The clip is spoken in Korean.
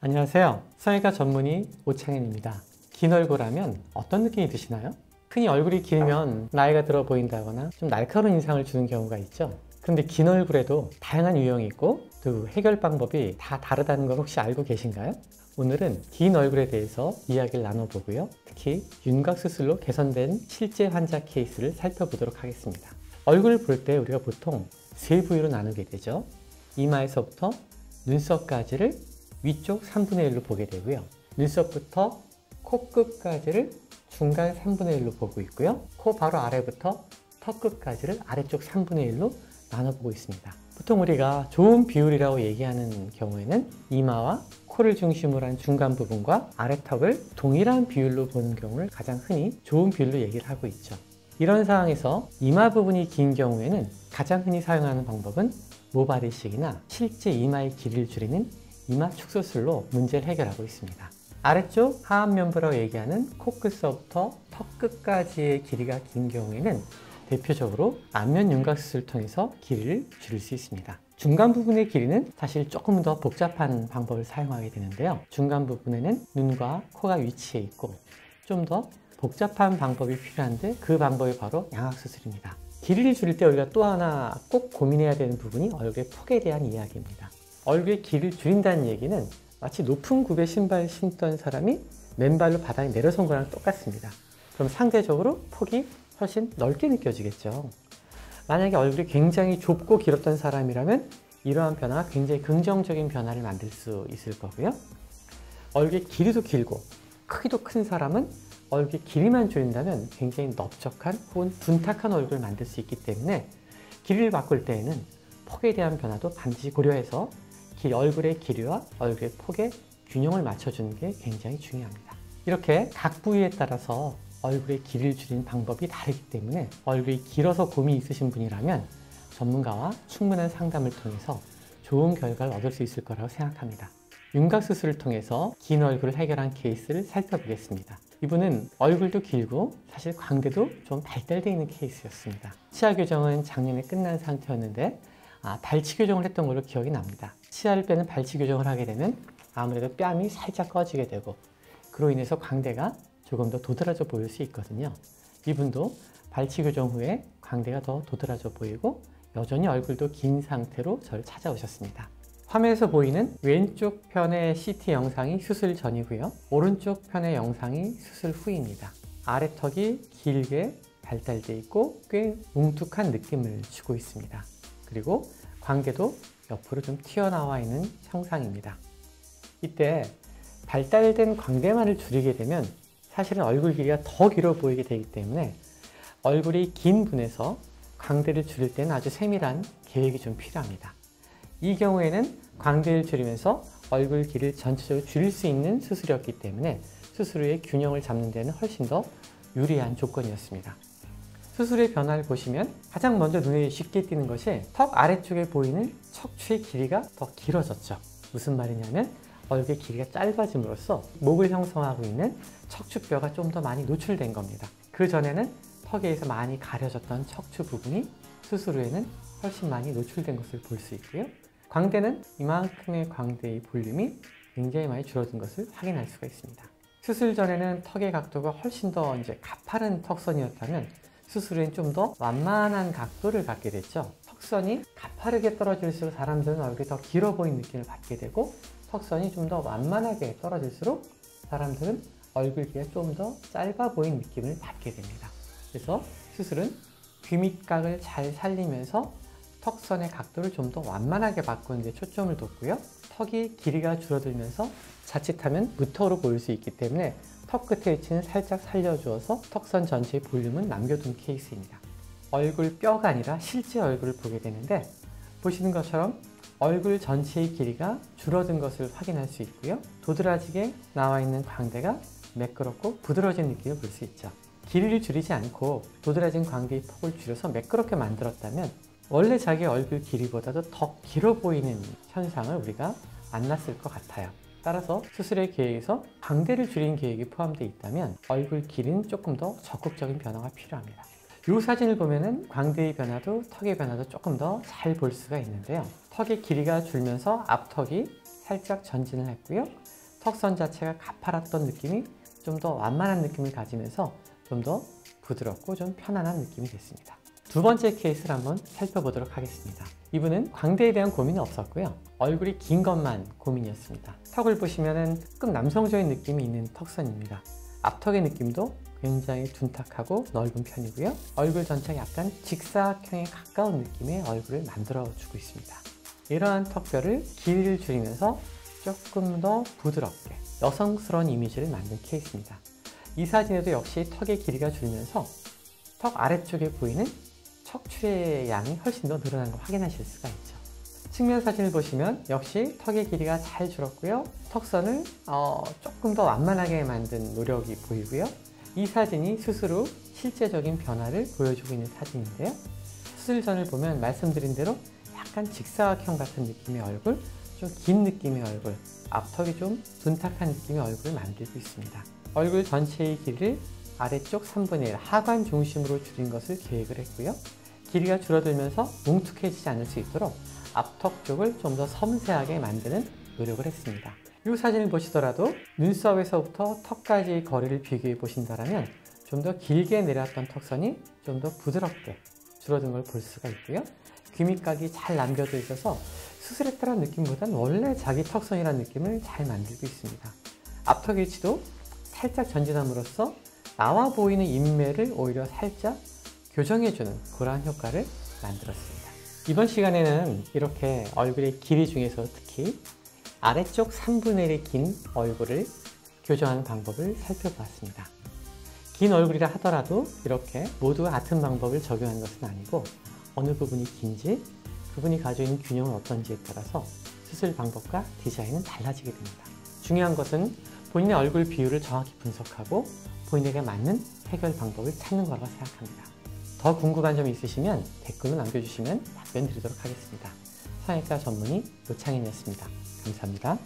안녕하세요. 성형외과 전문의 오창현입니다. 긴 얼굴 하면 어떤 느낌이 드시나요? 흔히 얼굴이 길면 나이가 들어 보인다거나 좀 날카로운 인상을 주는 경우가 있죠. 그런데 긴 얼굴에도 다양한 유형이 있고 또 해결 방법이 다 다르다는 걸 혹시 알고 계신가요? 오늘은 긴 얼굴에 대해서 이야기를 나눠보고요. 특히 윤곽 수술로 개선된 실제 환자 케이스를 살펴보도록 하겠습니다. 얼굴을 볼 때 우리가 보통 세 부위로 나누게 되죠. 이마에서부터 눈썹까지를 위쪽 3분의 1로 보게 되고요. 눈썹부터 코끝까지를 중간 3분의 1로 보고 있고요. 코 바로 아래부터 턱끝까지를 아래쪽 3분의 1로 나눠보고 있습니다. 보통 우리가 좋은 비율이라고 얘기하는 경우에는 이마와 코를 중심으로 한 중간 부분과 아래턱을 동일한 비율로 보는 경우를 가장 흔히 좋은 비율로 얘기를 하고 있죠. 이런 상황에서 이마 부분이 긴 경우에는 가장 흔히 사용하는 방법은 모발 이식이나 실제 이마의 길이를 줄이는 이마 축소술로 문제를 해결하고 있습니다. 아래쪽 하안면부라고 얘기하는 코끝서부터 턱끝까지의 길이가 긴 경우에는 대표적으로 안면 윤곽 수술을 통해서 길이를 줄일 수 있습니다. 중간 부분의 길이는 사실 조금 더 복잡한 방법을 사용하게 되는데요. 중간 부분에는 눈과 코가 위치해 있고 좀 더 복잡한 방법이 필요한데 그 방법이 바로 양악수술입니다. 길이를 줄일 때 우리가 또 하나 꼭 고민해야 되는 부분이 얼굴의 폭에 대한 이야기입니다. 얼굴의 길이를 줄인다는 얘기는 마치 높은 굽의 신발 신던 사람이 맨발로 바닥에 내려선 거랑 똑같습니다. 그럼 상대적으로 폭이 훨씬 넓게 느껴지겠죠. 만약에 얼굴이 굉장히 좁고 길었던 사람이라면 이러한 변화가 굉장히 긍정적인 변화를 만들 수 있을 거고요. 얼굴의 길이도 길고 크기도 큰 사람은 얼굴의 길이만 줄인다면 굉장히 넓적한 혹은 둔탁한 얼굴을 만들 수 있기 때문에 길이를 바꿀 때에는 폭에 대한 변화도 반드시 고려해서 얼굴의 길이와 얼굴의 폭의 균형을 맞춰주는 게 굉장히 중요합니다. 이렇게 각 부위에 따라서 얼굴의 길이를 줄이는 방법이 다르기 때문에 얼굴이 길어서 고민이 있으신 분이라면 전문가와 충분한 상담을 통해서 좋은 결과를 얻을 수 있을 거라고 생각합니다. 윤곽 수술을 통해서 긴 얼굴을 해결한 케이스를 살펴보겠습니다. 이분은 얼굴도 길고 사실 광대도 좀 발달되어 있는 케이스였습니다. 치아 교정은 작년에 끝난 상태였는데 발치 교정을 했던 걸로 기억이 납니다. 치아를 빼는 발치 교정을 하게 되면 아무래도 뺨이 살짝 꺼지게 되고 그로 인해서 광대가 조금 더 도드라져 보일 수 있거든요. 이분도 발치 교정 후에 광대가 더 도드라져 보이고 여전히 얼굴도 긴 상태로 저를 찾아오셨습니다. 화면에서 보이는 왼쪽 편의 CT 영상이 수술 전이고요. 오른쪽 편의 영상이 수술 후입니다. 아래턱이 길게 발달되어 있고 꽤 뭉툭한 느낌을 주고 있습니다. 그리고 광대도 옆으로 좀 튀어나와 있는 형상입니다. 이때 발달된 광대만을 줄이게 되면 사실은 얼굴 길이가 더 길어 보이게 되기 때문에 얼굴이 긴 분에서 광대를 줄일 때는 아주 세밀한 계획이 좀 필요합니다. 이 경우에는 광대를 줄이면서 얼굴 길이를 전체적으로 줄일 수 있는 수술이었기 때문에 수술 후의 균형을 잡는 데는 훨씬 더 유리한 조건이었습니다. 수술의 변화를 보시면 가장 먼저 눈에 쉽게 띄는 것이 턱 아래쪽에 보이는 척추의 길이가 더 길어졌죠. 무슨 말이냐면 얼굴의 길이가 짧아짐으로써 목을 형성하고 있는 척추뼈가 좀 더 많이 노출된 겁니다. 그 전에는 턱에 의해서 많이 가려졌던 척추 부분이 수술 후에는 훨씬 많이 노출된 것을 볼 수 있고요. 광대는 이만큼의 광대의 볼륨이 굉장히 많이 줄어든 것을 확인할 수가 있습니다. 수술 전에는 턱의 각도가 훨씬 더 가파른 턱선이었다면 수술 후엔 좀 더 완만한 각도를 갖게 됐죠. 턱선이 가파르게 떨어질수록 사람들은 얼굴이 더 길어 보이는 느낌을 받게 되고 턱선이 좀 더 완만하게 떨어질수록 사람들은 얼굴 길이가 좀 더 짧아 보이는 느낌을 받게 됩니다. 그래서 수술은 귀 밑각을 잘 살리면서 턱선의 각도를 좀 더 완만하게 바꾸는 데 초점을 뒀고요. 턱이 길이가 줄어들면서 자칫하면 무턱으로 보일 수 있기 때문에 턱 끝의 위치는 살짝 살려주어서 턱선 전체의 볼륨은 남겨둔 케이스입니다. 얼굴 뼈가 아니라 실제 얼굴을 보게 되는데 보시는 것처럼 얼굴 전체의 길이가 줄어든 것을 확인할 수 있고요. 도드라지게 나와 있는 광대가 매끄럽고 부드러워진 느낌을 볼 수 있죠. 길이를 줄이지 않고 도드라진 광대의 폭을 줄여서 매끄럽게 만들었다면 원래 자기 얼굴 길이보다도 더 길어 보이는 현상을 우리가 만났을 것 같아요. 따라서 수술의 계획에서 광대를 줄이는 계획이 포함되어 있다면 얼굴 길이는 조금 더 적극적인 변화가 필요합니다. 이 사진을 보면은 광대의 변화도 턱의 변화도 조금 더 잘 볼 수가 있는데요. 턱의 길이가 줄면서 앞턱이 살짝 전진을 했고요. 턱선 자체가 가파랐던 느낌이 좀 더 완만한 느낌을 가지면서 좀 더 부드럽고 좀 편안한 느낌이 됐습니다. 두 번째 케이스를 한번 살펴보도록 하겠습니다. 이분은 광대에 대한 고민은 없었고요. 얼굴이 긴 것만 고민이었습니다. 턱을 보시면은 조금 남성적인 느낌이 있는 턱선입니다. 앞턱의 느낌도 굉장히 둔탁하고 넓은 편이고요. 얼굴 전체가 약간 직사각형에 가까운 느낌의 얼굴을 만들어주고 있습니다. 이러한 턱뼈를 길이를 줄이면서 조금 더 부드럽게 여성스러운 이미지를 만든 케이스입니다. 이 사진에도 역시 턱의 길이가 줄면서 턱 아래쪽에 보이는 척추의 양이 훨씬 더 늘어난 걸 확인하실 수가 있죠. 측면 사진을 보시면 역시 턱의 길이가 잘 줄었고요. 턱선을 조금 더 완만하게 만든 노력이 보이고요. 이 사진이 수술 후 실제적인 변화를 보여주고 있는 사진인데요. 수술 전을 보면 말씀드린 대로 약간 직사각형 같은 느낌의 얼굴, 좀 긴 느낌의 얼굴, 앞턱이 좀 둔탁한 느낌의 얼굴을 만들고 있습니다. 얼굴 전체의 길이를 아래쪽 3분의 1 하관 중심으로 줄인 것을 계획을 했고요. 길이가 줄어들면서 뭉툭해지지 않을 수 있도록 앞턱 쪽을 좀 더 섬세하게 만드는 노력을 했습니다. 이 사진을 보시더라도 눈썹에서부터 턱까지의 거리를 비교해 보신다면 좀 더 길게 내려왔던 턱선이 좀 더 부드럽게 줄어든 걸 볼 수가 있고요. 귀밑각이 잘 남겨져 있어서 수술했다는 느낌보다는 원래 자기 턱선이라는 느낌을 잘 만들고 있습니다. 앞턱 위치도 살짝 전진함으로써 나와 보이는 인매를 오히려 살짝 교정해주는 그러한 효과를 만들었습니다. 이번 시간에는 이렇게 얼굴의 길이 중에서 특히 아래쪽 3분의 1의 긴 얼굴을 교정하는 방법을 살펴보았습니다. 긴 얼굴이라 하더라도 이렇게 모두 같은 방법을 적용하는 것은 아니고 어느 부분이 긴지 그분이 가지고 있는 균형은 어떤지에 따라서 수술 방법과 디자인은 달라지게 됩니다. 중요한 것은 본인의 얼굴 비율을 정확히 분석하고 본인에게 맞는 해결 방법을 찾는 거라고 생각합니다. 더 궁금한 점이 있으시면 댓글로 남겨주시면 답변 드리도록 하겠습니다. 성형외과 전문의 노창현이었습니다. 감사합니다.